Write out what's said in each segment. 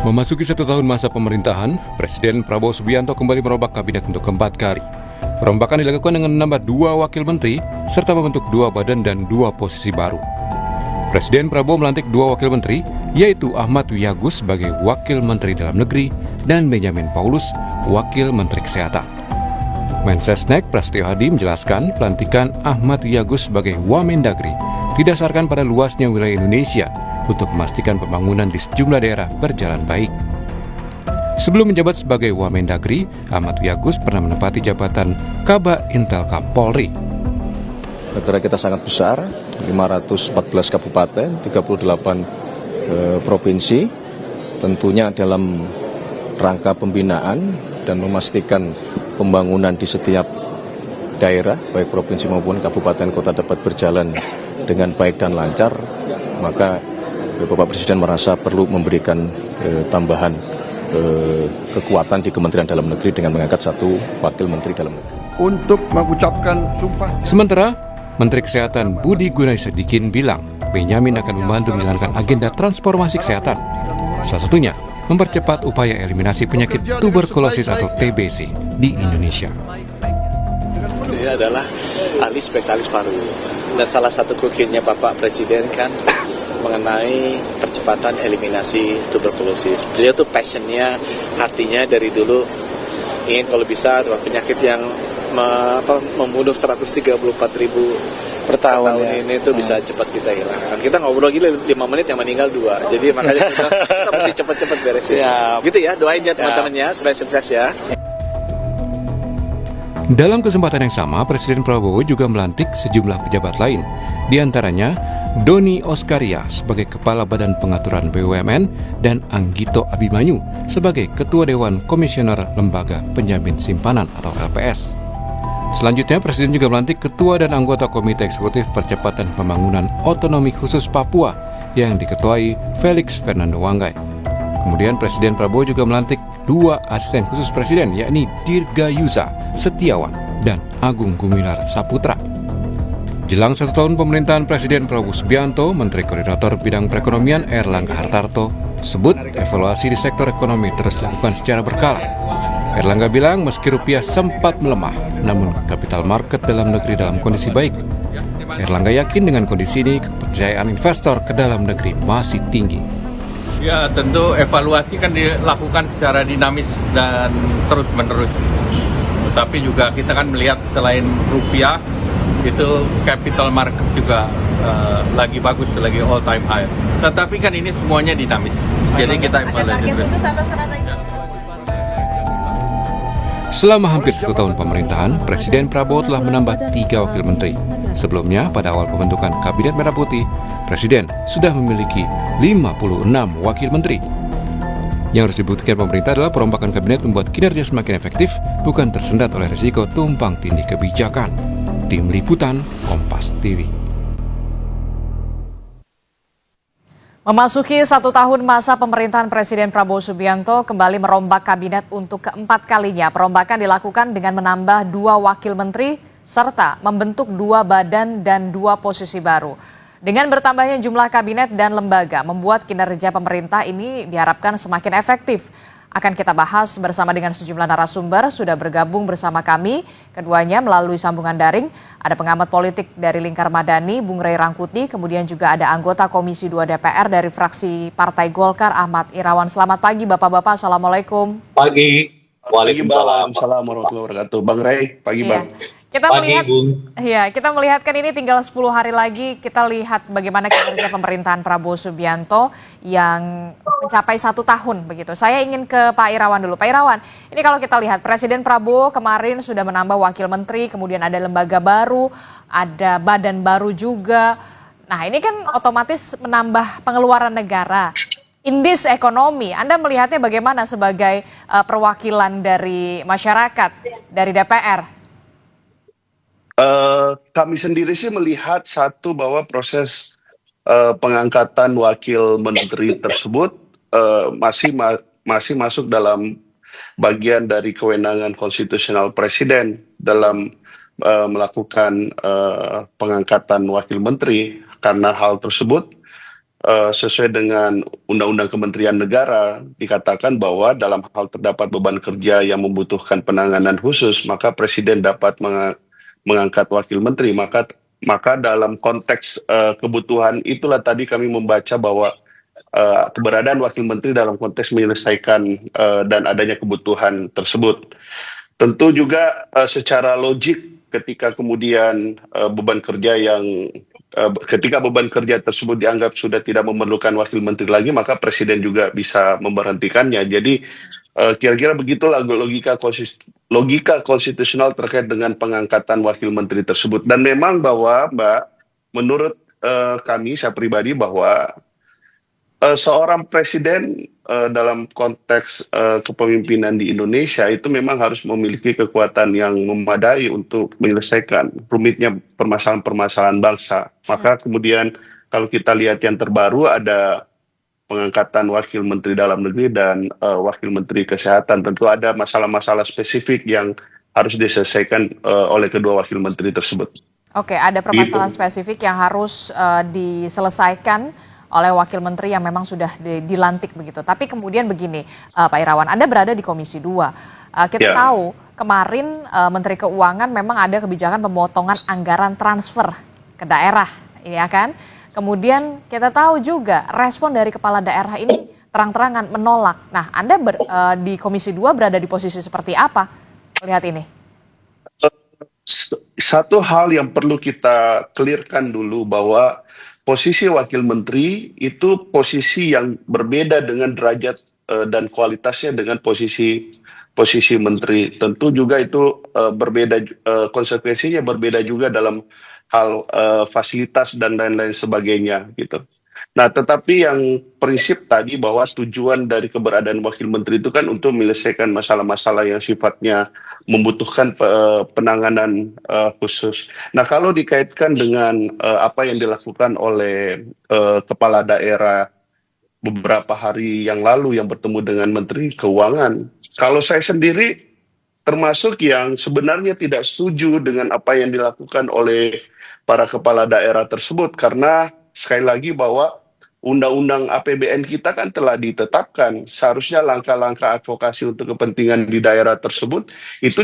Memasuki 1 tahun masa pemerintahan, Presiden Prabowo Subianto kembali merombak kabinet untuk keempat kali. Perombakan dilakukan dengan menambah 2 wakil menteri, serta membentuk 2 badan dan 2 posisi baru. Presiden Prabowo melantik 2 wakil menteri, yaitu Ahmad Wiyagus sebagai Wakil Menteri Dalam Negeri dan Benyamin Paulus, Wakil Menteri Kesehatan. Mensesnek Prasetyo Hadi menjelaskan pelantikan Ahmad Wiyagus sebagai Wamendagri didasarkan pada luasnya wilayah Indonesia untuk memastikan pembangunan di sejumlah daerah berjalan baik. Sebelum menjabat sebagai Wamendagri, Ahmad Wiyagus pernah menempati jabatan Kaba Intelkam Polri. Negara kita sangat besar, 514 kabupaten, 38 provinsi. Tentunya dalam rangka pembinaan dan memastikan pembangunan di setiap daerah, baik provinsi maupun kabupaten kota dapat berjalan dengan baik dan lancar, maka Bapak Presiden merasa perlu memberikan tambahan kekuatan di Kementerian Dalam Negeri dengan mengangkat 1 Wakil Menteri Dalam Negeri. Untuk mengucapkan sumpah. Sementara, Menteri Kesehatan Budi Gunadisadikin bilang Benyamin akan membantu menjalankan agenda transformasi kesehatan. Salah satunya, mempercepat upaya eliminasi penyakit tuberkulosis atau TBC di Indonesia. Ini adalah ahli spesialis paru. Dan salah satu kukinya Bapak Presiden kan mengenai percepatan eliminasi tuberkulosis. Beliau tuh passionnya, hatinya dari dulu ingin kalau bisa penyakit yang membunuh 134.000 per tahun ini tuh bisa cepat kita hilangkan. Kita ngobrol gila 5 menit yang meninggal 2. Jadi makanya kita mesti cepat-cepat beresin. Gitu ya, doain ya teman-temannya supaya sukses ya. Dalam kesempatan yang sama, Presiden Prabowo juga melantik sejumlah pejabat lain, di antaranya Doni Oskaria sebagai Kepala Badan Pengaturan BUMN dan Anggito Abimanyu sebagai Ketua Dewan Komisioner Lembaga Penjamin Simpanan atau LPS. Selanjutnya, Presiden juga melantik Ketua dan anggota Komite Eksekutif Percepatan Pembangunan Otonomi Khusus Papua yang diketuai Felix Fernando Wanggai. Kemudian Presiden Prabowo juga melantik 2 asisten khusus Presiden, yakni Dirgayusa Setiawan dan Agung Gumilar Saputra. Jelang 1 tahun pemerintahan Presiden Prabowo Subianto, Menteri Koordinator Bidang Perekonomian Erlangga Hartarto sebut evaluasi di sektor ekonomi terus dilakukan secara berkala. Erlangga bilang meski rupiah sempat melemah, namun kapital market dalam negeri dalam kondisi baik. Erlangga yakin dengan kondisi ini kepercayaan investor ke dalam negeri masih tinggi. Ya, tentu evaluasi kan dilakukan secara dinamis dan terus-menerus. Tapi juga kita kan melihat selain rupiah, itu capital market juga lagi bagus, lagi all time high. Tetapi kan ini semuanya dinamis. Jadi kita evaluasi. Ada target khusus atau strategi? Selama hampir 1 tahun pemerintahan, Presiden Prabowo telah menambah 3 wakil menteri. Sebelumnya, pada awal pembentukan Kabinet Merah Putih, Presiden sudah memiliki 56 wakil menteri. Yang harus dibuktikan pemerintah adalah perombakan kabinet membuat kinerja semakin efektif, bukan tersendat oleh risiko tumpang tindih kebijakan. Tim Liputan, Kompas TV. Memasuki 1 tahun masa pemerintahan Presiden Prabowo Subianto kembali merombak kabinet untuk keempat kalinya. Perombakan dilakukan dengan menambah 2 wakil menteri serta membentuk 2 badan dan 2 posisi baru. Dengan bertambahnya jumlah kabinet dan lembaga membuat kinerja pemerintah ini diharapkan semakin efektif. Akan kita bahas bersama dengan sejumlah narasumber, sudah bergabung bersama kami, keduanya melalui sambungan daring. Ada pengamat politik dari Lingkar Madani, Bung Ray Rangkuti, kemudian juga ada anggota Komisi 2 DPR dari fraksi Partai Golkar, Ahmad Irawan. Selamat pagi Bapak-Bapak, Assalamualaikum. Pagi, Waalaikumsalam warahmatullahi wabarakatuh. Bang Ray, pagi Bang. Kita melihat kan ini tinggal 10 hari lagi, kita lihat bagaimana kinerja pemerintahan Prabowo Subianto yang mencapai 1 tahun begitu. Saya ingin ke Pak Irawan dulu. Pak Irawan, ini kalau kita lihat Presiden Prabowo kemarin sudah menambah wakil menteri, kemudian ada lembaga baru, ada badan baru juga. Nah, ini kan otomatis menambah pengeluaran negara. Indis ekonomi, Anda melihatnya bagaimana sebagai perwakilan dari masyarakat, dari DPR? Kami sendiri sih melihat bahwa proses pengangkatan wakil menteri tersebut masih masuk dalam bagian dari kewenangan konstitusional Presiden dalam melakukan pengangkatan wakil menteri. Karena hal tersebut sesuai dengan Undang-Undang Kementerian Negara dikatakan bahwa dalam hal terdapat beban kerja yang membutuhkan penanganan khusus, maka Presiden dapat mengangkat wakil menteri. Maka dalam konteks kebutuhan itulah tadi kami membaca bahwa keberadaan wakil menteri dalam konteks menyelesaikan dan adanya kebutuhan tersebut. Tentu juga secara logik ketika kemudian ketika beban kerja tersebut dianggap sudah tidak memerlukan wakil menteri lagi, maka Presiden juga bisa memberhentikannya. Jadi kira-kira begitulah logika konstitusional terkait dengan pengangkatan wakil menteri tersebut. Dan memang bahwa Mbak, menurut kami, saya pribadi, bahwa seorang presiden dalam konteks kepemimpinan di Indonesia itu memang harus memiliki kekuatan yang memadai untuk menyelesaikan rumitnya permasalahan-permasalahan bangsa. Maka kemudian kalau kita lihat yang terbaru ada pengangkatan wakil menteri dalam negeri dan wakil menteri kesehatan. Tentu ada masalah-masalah spesifik yang harus diselesaikan oleh kedua wakil menteri tersebut. Oke, ada permasalahan spesifik yang harus diselesaikan oleh wakil menteri yang memang sudah dilantik begitu. Tapi kemudian begini, Pak Irawan, Anda berada di Komisi 2. Kita tahu kemarin Menteri Keuangan memang ada kebijakan pemotongan anggaran transfer ke daerah, ya kan? Kemudian kita tahu juga respon dari kepala daerah ini terang-terangan menolak. Nah, Anda di Komisi 2 berada di posisi seperti apa melihat ini? Satu hal yang perlu kita clearkan dulu bahwa posisi wakil menteri itu posisi yang berbeda dengan derajat dan kualitasnya dengan posisi menteri. Tentu juga itu berbeda, konsekuensinya berbeda juga dalam hal fasilitas dan lain-lain sebagainya gitu. Nah, tetapi yang prinsip tadi bahwa tujuan dari keberadaan wakil menteri itu kan untuk menyelesaikan masalah-masalah yang sifatnya membutuhkan penanganan khusus. Nah, kalau dikaitkan dengan apa yang dilakukan oleh kepala daerah beberapa hari yang lalu yang bertemu dengan Menteri Keuangan, kalau saya sendiri termasuk yang sebenarnya tidak setuju dengan apa yang dilakukan oleh para kepala daerah tersebut, karena sekali lagi bahwa Undang-Undang APBN kita kan telah ditetapkan. Seharusnya langkah-langkah advokasi untuk kepentingan di daerah tersebut itu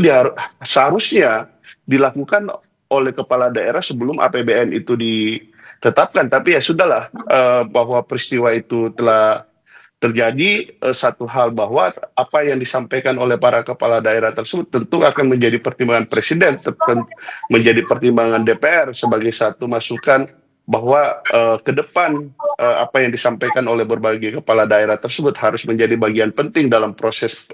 seharusnya dilakukan oleh kepala daerah sebelum APBN itu ditetapkan. Tapi ya sudahlah, bahwa peristiwa itu telah terjadi. Satu hal bahwa apa yang disampaikan oleh para kepala daerah tersebut tentu akan menjadi pertimbangan Presiden, menjadi pertimbangan DPR sebagai satu masukan bahwa ke depan apa yang disampaikan oleh berbagai kepala daerah tersebut harus menjadi bagian penting dalam proses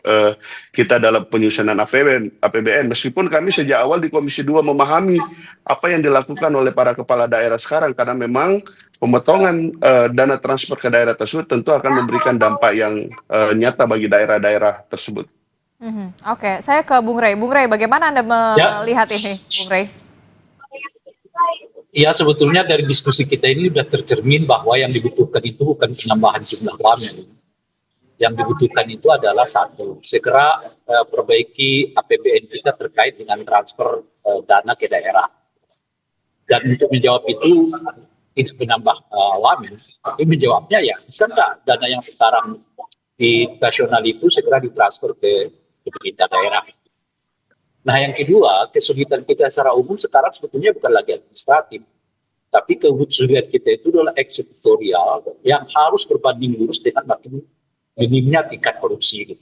kita dalam penyusunan APBN. Meskipun kami sejak awal di Komisi 2 memahami apa yang dilakukan oleh para kepala daerah sekarang, karena memang pemotongan dana transfer ke daerah tersebut tentu akan memberikan dampak yang nyata bagi daerah-daerah tersebut. Oke, saya ke Bung Rey. Bung Rey, bagaimana Anda melihat ini, Bung Rey? Ya, sebetulnya dari diskusi kita ini sudah tercermin bahwa yang dibutuhkan itu bukan penambahan jumlah wamen. Yang dibutuhkan itu adalah satu, segera perbaiki APBN kita terkait dengan transfer dana ke daerah. Dan untuk menjawab itu, tidak menambah wamen, tapi menjawabnya ya, bisa nggak dana yang sekarang di nasional itu segera ditransfer ke pemerintah daerah. Nah, yang kedua, kesulitan kita secara umum sekarang sebetulnya bukan lagi administratif, tapi kesulitan kita itu adalah eksekutorial yang harus berbanding lurus dengan makin minimnya tingkat korupsi.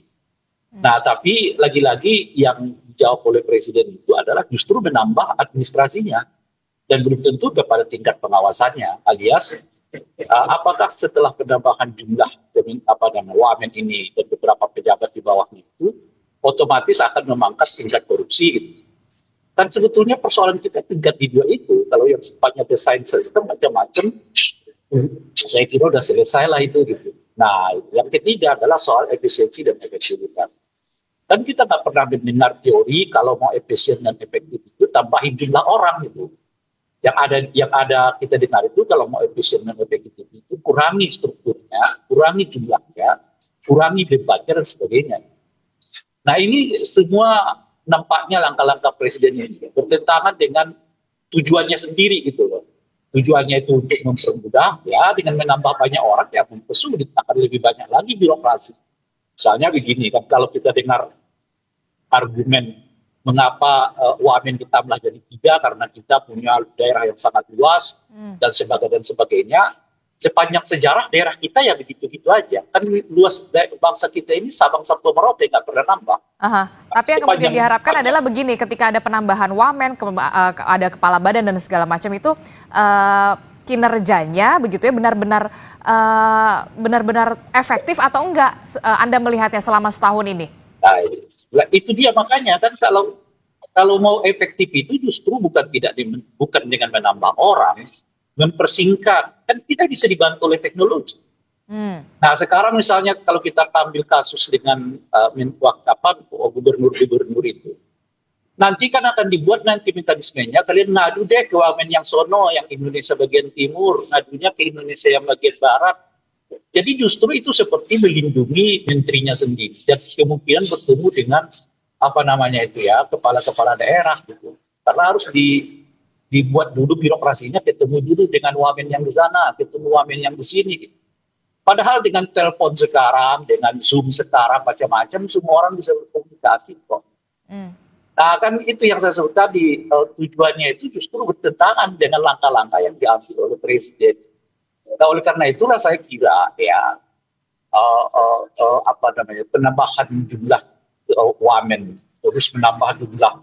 Nah, tapi lagi-lagi yang dijawab oleh Presiden itu adalah justru menambah administrasinya dan belum tentu kepada tingkat pengawasannya, alias apakah setelah penambahan jumlah wamen ini dan beberapa pejabat di bawahnya itu otomatis akan memangkas tingkat korupsi gitu. Dan sebetulnya persoalan kita tingkat di dua itu, kalau yang sifatnya desain sistem macam-macam, saya kira udah selesai lah itu gitu. Nah, yang ketiga adalah soal efisiensi dan efektivitas. Dan kita nggak pernah mendengar teori kalau mau efisien dan efektif itu tambahin jumlah orang gitu. Yang ada kita dengar itu kalau mau efisien dan efektif itu kurangi strukturnya, kurangi jumlahnya, kurangi bebannya dan sebagainya. Nah, ini semua nampaknya langkah-langkah Presiden ini bertentangan dengan tujuannya sendiri gitu loh. tujuannya itu untuk mempermudah, ya dengan menambah banyak orang ya mempersulit, akan lebih banyak lagi birokrasi. Misalnya begini kan, kalau kita dengar argumen mengapa Wamen ditambah jadi 3 karena kita punya daerah yang sangat luas dan sebagainya. Sepanjang sejarah daerah kita ya begitu-gitu aja. Kan luas bangsa kita ini Sabang sampai Merauke nggak pernah nambah. Aha. Tapi yang kemudian diharapkan adalah begini, ketika ada penambahan wamen, ada kepala badan dan segala macam itu kinerjanya begitu ya benar-benar efektif atau enggak Anda melihatnya selama setahun ini? Nah, itu dia makanya kan kalau mau efektif itu justru bukan dengan menambah orang, mempersingkat, kan kita bisa dibantu oleh teknologi. Nah sekarang misalnya kalau kita ambil kasus dengan gubernur-gubernur itu, nanti kan akan dibuat nanti mekanismenya, kalian ngadu deh ke wamen yang sono, yang Indonesia bagian timur, ngadunya ke Indonesia yang bagian barat. Jadi justru itu seperti melindungi menterinya sendiri dan kemungkinan bertemu dengan kepala-kepala daerah gitu. Karena harus dibuat dulu birokrasinya, ketemu dulu dengan wamen yang di sana, ketemu wamen yang di sini. Gitu. Padahal dengan telepon sekarang, dengan Zoom sekarang, macam-macam, semua orang bisa berkomunikasi kok. Nah kan itu yang saya sebut tadi, tujuannya itu justru bertentangan dengan langkah-langkah yang diambil oleh Presiden. Nah oleh karena itulah saya kira ya penambahan jumlah wamen, terus menambah jumlah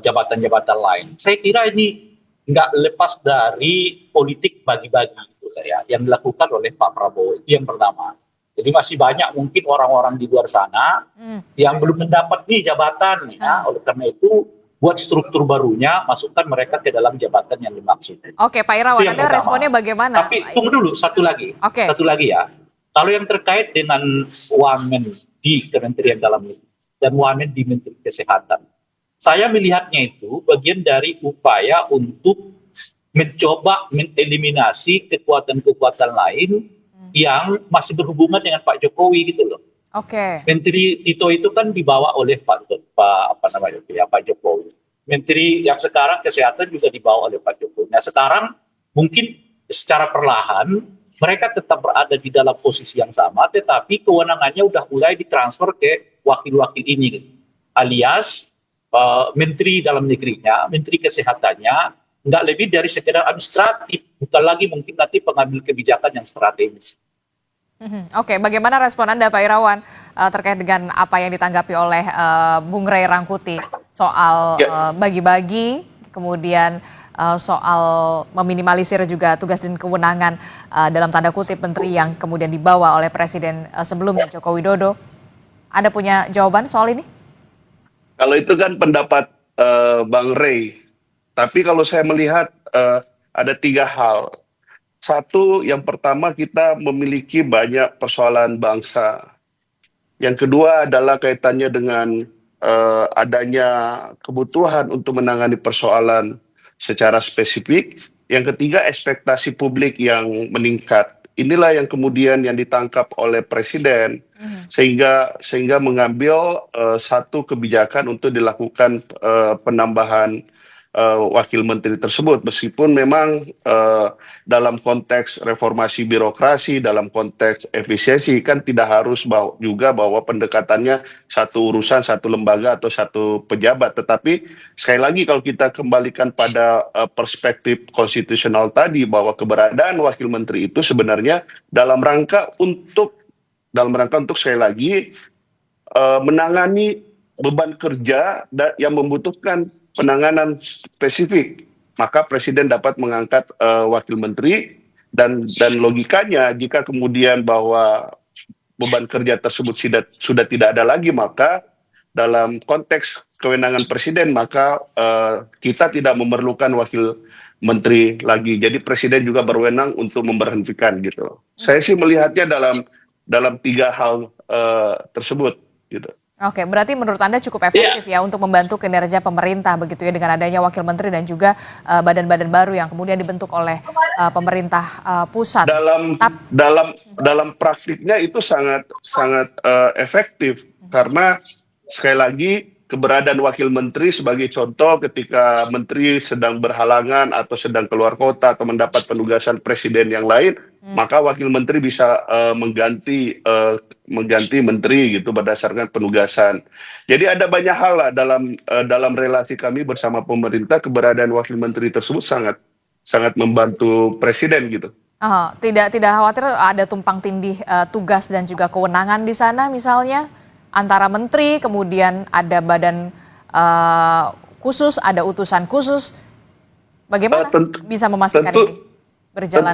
jabatan-jabatan lain. Saya kira ini nggak lepas dari politik bagi-bagi gitu ya, yang dilakukan oleh Pak Prabowo. Itu yang pertama. Jadi masih banyak mungkin orang-orang di luar sana yang belum mendapat nih jabatan. Ya. Oleh karena itu buat struktur barunya, masukkan mereka ke dalam jabatan yang dimaksud. Oke, Pak Irawan, Anda responnya bagaimana? Tapi tunggu dulu, satu lagi ya. Kalau yang terkait dengan wamen di Kementerian Dalam Negeri dan wamen di Menteri Kesehatan, saya melihatnya itu bagian dari upaya untuk mencoba mengeliminasi kekuatan-kekuatan lain yang masih berhubungan dengan Pak Jokowi gitu loh. Menteri Tito itu kan dibawa oleh Pak Jokowi. Menteri yang sekarang Kesehatan juga dibawa oleh Pak Jokowi. Nah sekarang mungkin secara perlahan mereka tetap berada di dalam posisi yang sama, tetapi kewenangannya udah mulai ditransfer ke wakil-wakil ini, gitu. Alias Menteri Dalam Negerinya, Menteri Kesehatannya, nggak lebih dari sekedar administratif, bukan lagi mungkin nanti pengambil kebijakan yang strategis. Oke, bagaimana respon Anda Pak Irawan terkait dengan apa yang ditanggapi oleh Bung Ray Rangkuti soal bagi-bagi, kemudian soal meminimalisir juga tugas dan kewenangan dalam tanda kutip menteri yang kemudian dibawa oleh Presiden sebelumnya Joko Widodo. Anda punya jawaban soal ini? Kalau itu kan pendapat Bang Ray. Tapi kalau saya melihat ada 3 hal. Satu, yang pertama kita memiliki banyak persoalan bangsa. Yang kedua adalah kaitannya dengan adanya kebutuhan untuk menangani persoalan secara spesifik. Yang ketiga, ekspektasi publik yang meningkat. Inilah yang kemudian yang ditangkap oleh Presiden sehingga mengambil satu kebijakan untuk dilakukan penambahan wakil menteri tersebut, meskipun memang dalam konteks reformasi birokrasi, dalam konteks efisiensi kan tidak harus juga bahwa pendekatannya satu urusan, satu lembaga atau satu pejabat, tetapi sekali lagi kalau kita kembalikan pada perspektif konstitusional tadi bahwa keberadaan wakil menteri itu sebenarnya dalam rangka untuk sekali lagi menangani beban kerja yang membutuhkan penanganan spesifik, maka Presiden dapat mengangkat wakil menteri dan logikanya jika kemudian bahwa beban kerja tersebut sudah tidak ada lagi, maka dalam konteks kewenangan Presiden maka kita tidak memerlukan wakil menteri lagi. Jadi Presiden juga berwenang untuk memberhentikan gitu. Saya sih melihatnya dalam 3 hal tersebut gitu. Oke, berarti menurut Anda cukup efektif ya untuk membantu kinerja pemerintah begitu ya dengan adanya wakil menteri dan juga badan-badan baru yang kemudian dibentuk oleh pemerintah pusat. Dalam praktiknya itu sangat efektif karena sekali lagi keberadaan wakil menteri sebagai contoh ketika menteri sedang berhalangan atau sedang keluar kota atau mendapat penugasan presiden yang lain, maka wakil menteri bisa mengganti menteri gitu berdasarkan penugasan. Jadi ada banyak hal lah dalam relasi kami bersama pemerintah, keberadaan wakil menteri tersebut sangat membantu presiden gitu. Tidak khawatir ada tumpang tindih tugas dan juga kewenangan di sana misalnya antara menteri, kemudian ada badan khusus, ada utusan khusus. Bagaimana bisa memastikan ini berjalan?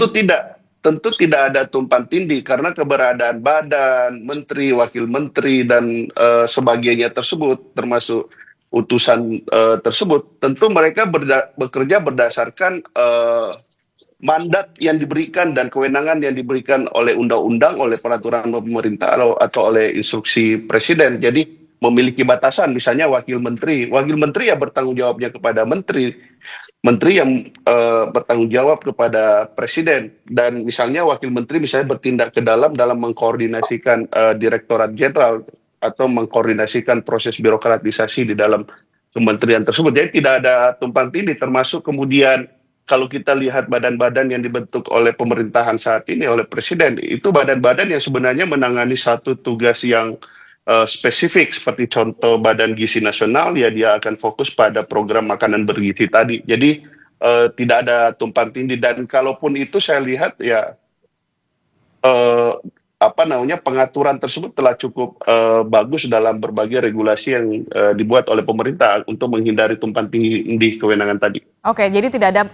Tentu tidak ada tumpang tindih karena keberadaan badan, menteri, wakil menteri dan sebagainya tersebut, termasuk utusan tersebut, tentu mereka bekerja berdasarkan mandat yang diberikan dan kewenangan yang diberikan oleh undang-undang, oleh peraturan pemerintah atau oleh instruksi presiden. Jadi memiliki batasan, misalnya wakil menteri ya bertanggung jawabnya kepada menteri yang bertanggung jawab kepada presiden, dan misalnya wakil menteri misalnya bertindak ke dalam mengkoordinasikan direktorat jenderal atau mengkoordinasikan proses birokratisasi di dalam kementerian tersebut. Jadi tidak ada tumpang tindih, termasuk kemudian kalau kita lihat badan-badan yang dibentuk oleh pemerintahan saat ini oleh presiden, itu badan-badan yang sebenarnya menangani satu tugas yang spesifik, seperti contoh Badan Gizi Nasional, ya dia akan fokus pada program makanan bergizi tadi. Jadi tidak ada tumpang tindih, dan kalaupun itu saya lihat ya pengaturan tersebut telah cukup bagus dalam berbagai regulasi yang dibuat oleh pemerintah untuk menghindari tumpang tindih kewenangan tadi. Oke, jadi tidak ada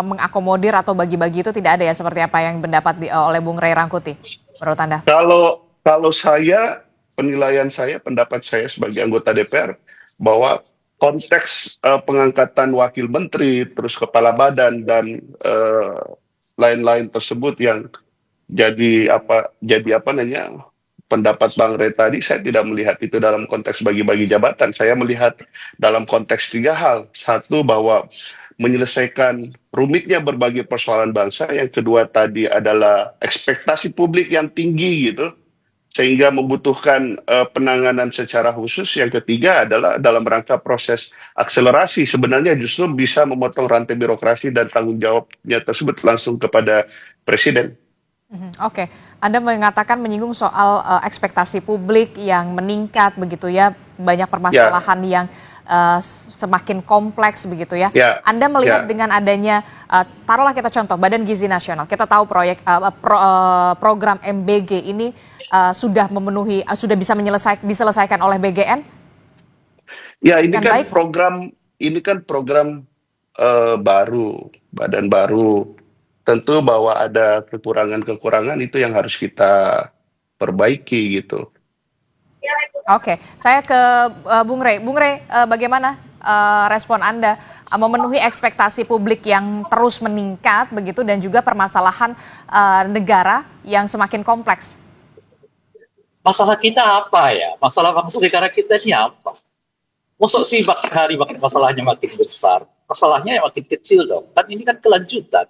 mengakomodir atau bagi-bagi, itu tidak ada ya, seperti apa yang pendapat oleh Bung Ray Rangkuti menurut Anda? Kalau saya, penilaian saya, pendapat saya sebagai anggota DPR, bahwa konteks pengangkatan wakil menteri, terus kepala badan dan lain-lain tersebut yang jadi pendapat Bang Ray tadi, saya tidak melihat itu dalam konteks bagi-bagi jabatan. Saya melihat dalam konteks 3 hal. Satu, bahwa menyelesaikan rumitnya berbagai persoalan bangsa. Yang kedua tadi adalah ekspektasi publik yang tinggi gitu, sehingga membutuhkan penanganan secara khusus. Yang ketiga adalah dalam rangka proses akselerasi, sebenarnya justru bisa memotong rantai birokrasi dan tanggung jawabnya tersebut langsung kepada presiden. Oke, Anda mengatakan menyinggung soal ekspektasi publik yang meningkat begitu ya, banyak permasalahan yang semakin kompleks begitu ya. Anda melihat dengan adanya, taruhlah kita contoh Badan Gizi Nasional, kita tahu program MBG ini sudah memenuhi, sudah bisa diselesaikan oleh BGN? Ya, ini kan program baru, badan baru. Tentu bahwa ada kekurangan-kekurangan itu yang harus kita perbaiki gitu. Oke, saya ke Bung Ray. Bung Ray, bagaimana respon Anda memenuhi ekspektasi publik yang terus meningkat begitu, dan juga permasalahan negara yang semakin kompleks? Masalah kita apa ya? Masalah bangsa negara kita ini apa? Maksud sih makin hari masalahnya makin besar, masalahnya yang makin kecil dong. Kan ini kan kelanjutan.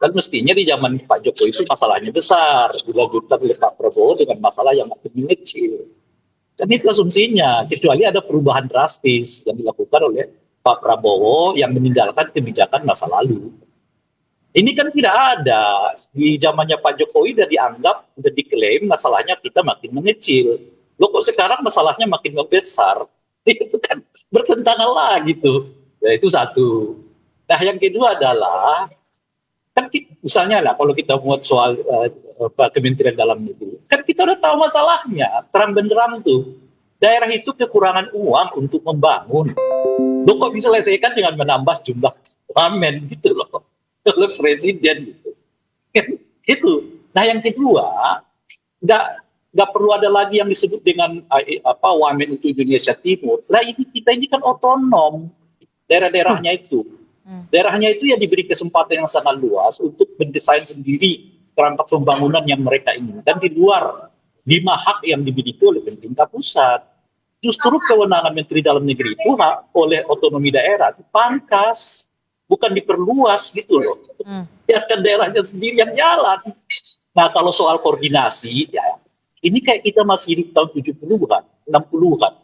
Kan mestinya di zaman Pak Jokowi itu masalahnya besar, dilanjutkan oleh Pak Prabowo dengan masalah yang makin kecil. Dan itu asumsinya, kecuali ada perubahan drastis yang dilakukan oleh Pak Prabowo yang meninggalkan kebijakan masa lalu. Ini kan tidak ada. Di zamannya Pak Jokowi sudah dianggap, sudah diklaim masalahnya kita makin mengecil. Loh kok sekarang masalahnya makin membesar? Itu kan bertentangan lah gitu. Ya, itu satu. Nah yang kedua adalah, kan misalnya lah kalau kita buat soal Kementerian Dalam Negeri, kan kita udah tahu masalahnya, terang benderang tuh. Daerah itu kekurangan uang untuk membangun. Lo kok bisa selesaikan dengan menambah jumlah wamen gitu loh, oleh presiden gitu. Itu. Nah yang kedua, nggak perlu ada lagi yang disebut dengan wamen untuk Indonesia Timur. Nah kita ini kan otonom daerah-daerahnya itu. Daerahnya itu ya diberi kesempatan yang sangat luas untuk mendesain sendiri kerangka pembangunan yang mereka inginkan di luar 5 hak yang dimiliki oleh pemerintah pusat. Justru kewenangan Menteri Dalam Negeri itu oleh otonomi daerah dipangkas, bukan diperluas gitu loh. Biarkan daerahnya sendiri yang jalan. Nah kalau soal koordinasi, ya ini kayak kita masih di tahun 70-an, 60-an.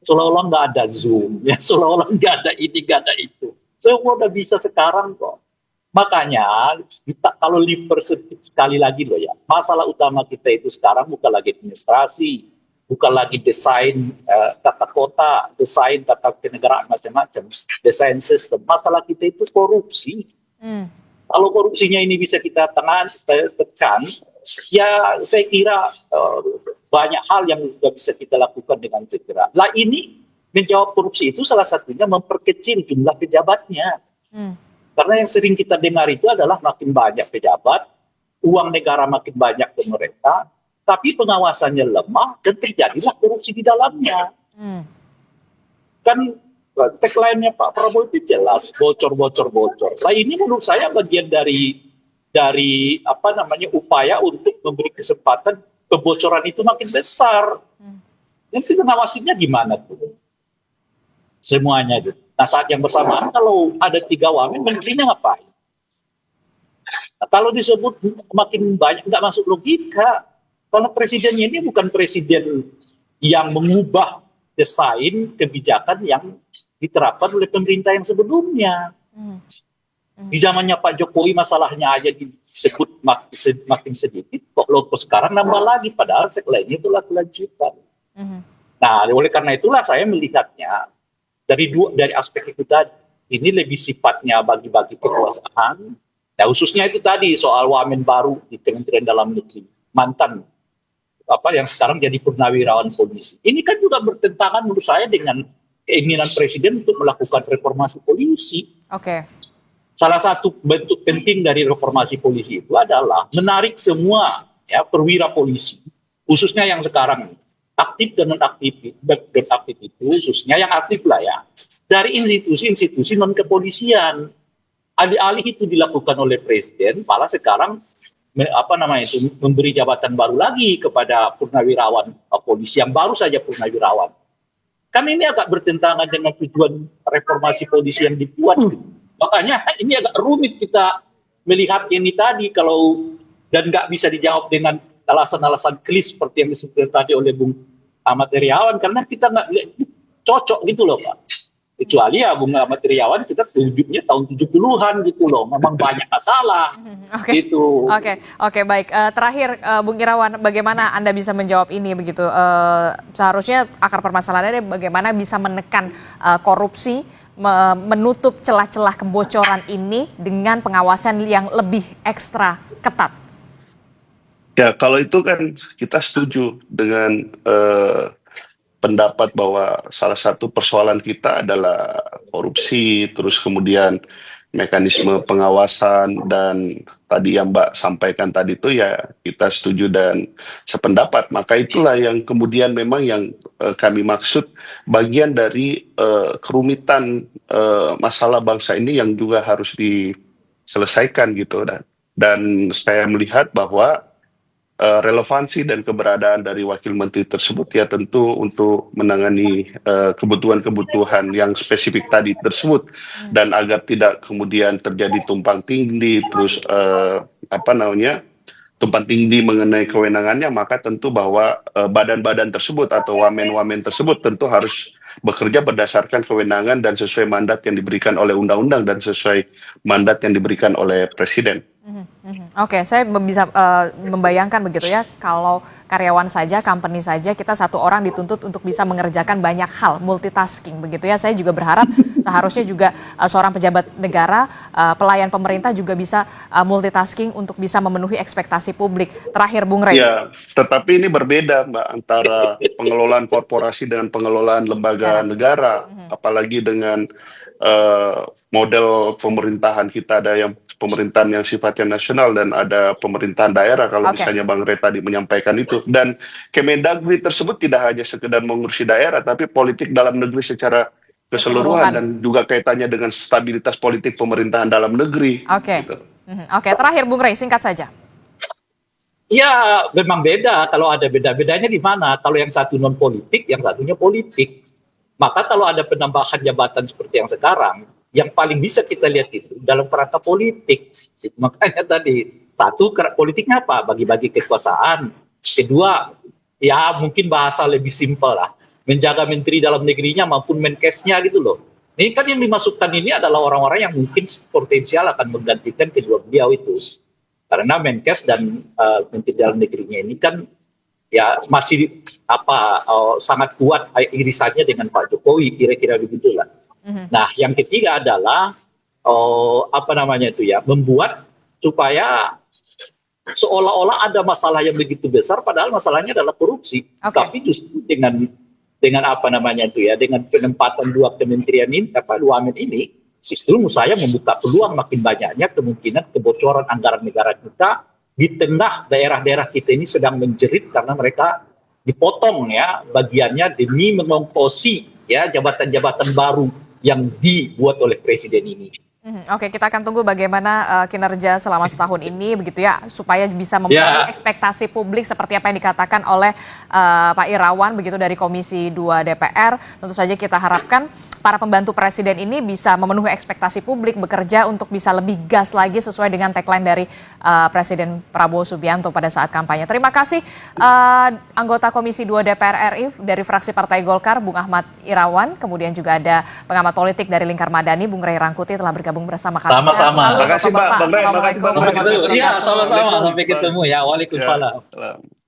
seolah-olah nggak ada Zoom, ya seolah-olah nggak ada ini, nggak ada itu. Semua udah bisa sekarang kok. Makanya kita kalau sekali lagi loh ya, masalah utama kita itu sekarang bukan lagi administrasi, bukan lagi desain tata kota, desain tata kenegaraan macam-macam, desain sistem. Masalah kita itu korupsi. Kalau korupsinya ini bisa kita tekan, ya saya kira banyak hal yang juga bisa kita lakukan dengan segera. Lah ini menjawab korupsi itu salah satunya memperkecil jumlah pejabatnya. Karena yang sering kita dengar itu adalah makin banyak pejabat, uang negara makin banyak ke mereka, tapi pengawasannya lemah dan terjadilah korupsi di dalamnya. Kan tagline-nya Pak Prabowo itu jelas, bocor. Nah ini menurut saya bagian dari upaya untuk memberi kesempatan kebocoran itu makin besar. Nanti ngawasinya gimana tuh? Semuanya gitu. Nah saat yang bersamaan kalau ada 3 wamen, menterinya ngapain? Nah, kalau disebut makin banyak nggak masuk logika. Karena presidennya ini bukan presiden yang mengubah desain kebijakan yang diterapkan oleh pemerintah yang sebelumnya. Di zamannya Pak Jokowi masalahnya aja disebut makin sedikit, kok logo sekarang nambah lagi, padahal lainnya itulah kelanjutan. Nah, oleh karena itulah saya melihatnya dari aspek itu tadi, ini lebih sifatnya bagi-bagi kekuasaan. Nah, khususnya itu tadi soal wamen baru di Kementerian Dalam Negeri, mantan yang sekarang jadi purnawirawan polisi. Ini kan juga bertentangan menurut saya dengan keinginan presiden untuk melakukan reformasi polisi. Salah satu bentuk penting dari reformasi polisi itu adalah menarik semua perwira polisi, khususnya yang sekarang aktif dan non-aktif itu, khususnya yang aktif lah ya, dari institusi-institusi non-kepolisian. Alih-alih itu dilakukan oleh presiden, malah sekarang memberi jabatan baru lagi kepada purnawirawan polisi yang baru saja purnawirawan. Kan ini agak bertentangan dengan tujuan reformasi polisi yang dibuat. Makanya ini agak rumit kita melihat ini tadi dan nggak bisa dijawab dengan alasan-alasan klis seperti yang disebutkan tadi oleh Bung Ahmad Heriawan, karena kita nggak cocok gitu loh Pak. Kecuali ya Bung Ahmad Heriawan kita tunjuknya tahun 70-an gitu loh, memang banyak masalah. Gitu. Oke, baik. Terakhir Bung Irawan, bagaimana Anda bisa menjawab ini begitu? Seharusnya akar permasalahannya bagaimana bisa menekan korupsi, menutup celah-celah kebocoran ini dengan pengawasan yang lebih ekstra ketat. Ya, kalau itu kan kita setuju dengan pendapat bahwa salah satu persoalan kita adalah korupsi, terus kemudian mekanisme pengawasan, dan tadi yang Mbak sampaikan tadi itu ya kita setuju dan sependapat. Maka itulah yang kemudian memang yang kami maksud bagian dari kerumitan masalah bangsa ini yang juga harus diselesaikan gitu. Dan saya melihat bahwa relevansi dan keberadaan dari wakil menteri tersebut ya tentu untuk menangani kebutuhan-kebutuhan yang spesifik tadi tersebut, dan agar tidak kemudian terjadi tumpang tindih terus tumpang tindih mengenai kewenangannya, maka tentu bahwa badan-badan tersebut atau wamen-wamen tersebut tentu harus bekerja berdasarkan kewenangan dan sesuai mandat yang diberikan oleh undang-undang dan sesuai mandat yang diberikan oleh presiden. Oke, saya bisa membayangkan begitu ya, kalau karyawan saja, company saja, kita satu orang dituntut untuk bisa mengerjakan banyak hal, multitasking begitu ya. Saya juga berharap seharusnya juga seorang pejabat negara, pelayan pemerintah juga bisa multitasking untuk bisa memenuhi ekspektasi publik. Terakhir Bung Rey. Ya, tetapi ini berbeda Mbak antara pengelolaan korporasi dengan pengelolaan lembaga negara, apalagi dengan model pemerintahan kita, ada yang pemerintahan yang sifatnya nasional dan ada pemerintahan daerah kalau misalnya Bang Rey tadi menyampaikan itu. Dan Kemendagri tersebut tidak hanya sekedar mengurusi daerah, tapi politik dalam negeri secara keseluruhan dan juga kaitannya dengan stabilitas politik pemerintahan dalam negeri. Oke, terakhir Bung Rey, singkat saja. Ya, memang beda. Kalau ada beda-bedanya di mana? Kalau yang satu non politik, yang satunya politik. Maka kalau ada penambahan jabatan seperti yang sekarang, yang paling bisa kita lihat itu dalam kerangka politik. Makanya tadi, satu, politiknya apa? Bagi-bagi kekuasaan. Kedua, ya mungkin bahasa lebih simpel lah. menjaga menteri dalam negerinya maupun Menkesnya gitu loh. Ini kan yang dimasukkan ini adalah orang-orang yang mungkin potensial akan menggantikan kedua beliau itu. Karena Menkes dan menteri dalam negerinya ini kan ya masih sangat kuat irisannya dengan Pak Jokowi, kira-kira begitulah. Nah, yang ketiga adalah membuat supaya seolah-olah ada masalah yang begitu besar, padahal masalahnya adalah korupsi. Tapi justru dengan dengan penempatan dua kementerian ini, BUMN ini, justru menurut saya membuka peluang makin banyaknya kemungkinan kebocoran anggaran negara kita di tengah daerah-daerah kita ini sedang menjerit karena mereka dipotong ya bagiannya demi mengongkosi ya jabatan-jabatan baru yang dibuat oleh presiden ini. Oke, kita akan tunggu bagaimana kinerja selama setahun ini begitu ya, supaya bisa memenuhi ekspektasi publik seperti apa yang dikatakan oleh Pak Irawan begitu dari Komisi 2 DPR. Tentu saja kita harapkan para pembantu presiden ini bisa memenuhi ekspektasi publik, bekerja untuk bisa lebih gas lagi sesuai dengan tagline dari Presiden Prabowo Subianto pada saat kampanye. Terima kasih anggota Komisi 2 DPR RI dari fraksi Partai Golkar, Bung Ahmad Irawan, kemudian juga ada pengamat politik dari Lingkar Madani, Bung Ray Rangkuti telah bergabung bersama kami. Sama-sama. Terima kasih Pak. Assalamualaikum. Iya, sama-sama. Sampai ketemu ya. Waalaikumsalam.